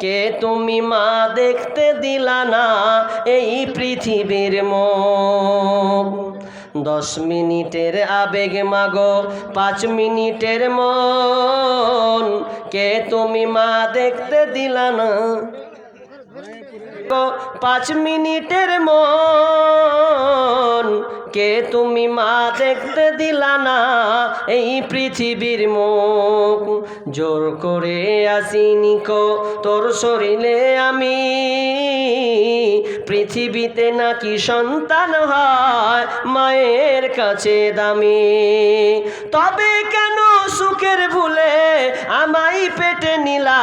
কে তুমি মা দেখতে দিলা না এই পৃথিবীর মুখ। 10 মিনিটের আবেগ মাগো 5 মিনিটের মন, কে তুমি মা দেখতে দিলা না 5 মিনিটের মন, কে তুমি মা দেখতে দিলা না এই পৃথিবীর মুখ। জোর করে আসিনি কো তোর শরীরে আমি, পৃথিবীতে নাকি সন্তান হয় মায়ের কাছে দামি। তবে কেন সুখের ভুলে আমায় পেটে নিলা,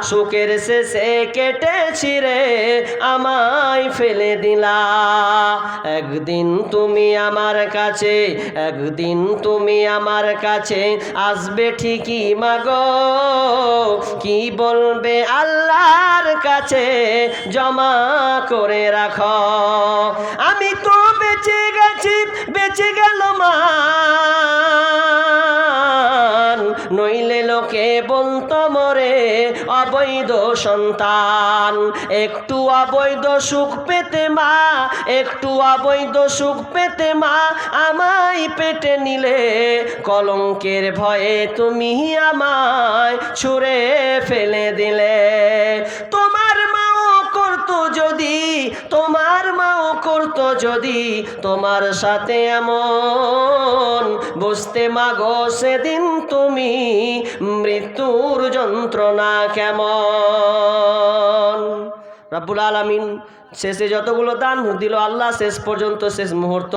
সুখের শেষে কেটে ছিঁড়ে আমায় ফেলে দিলা। একদিন তুমি আমার কাছে, একদিন তুমি আমার কাছে আসবে ঠিকই মাগো, কি বলবে আল্লাহর কাছে জমা করে রাখো। আমি তো বেঁচে গেছি, বেঁচে গেল মান, নইলে লোকে বলতো মরে অবৈধ সন্তান। একটু অবৈধ সুখ পেতে মা, একটু অবৈধ সুখ পেতে মা আমায় পেটে নিলে, কলঙ্কের ভয়ে তুমি আমায় ছুঁড়ে ফেলে দিলে। তোমার মাও করতো যদি, তোমার মাও করতো যদি তোমার সাথে এমন, বুঝতে মাগো সেদিন তুমি মৃত্যুর যন্ত্রণা কেমন। রব্বুল আলামিন শেষে যতগুলো দান দিল আল্লাহ শেষ পর্যন্ত শেষ মুহূর্ত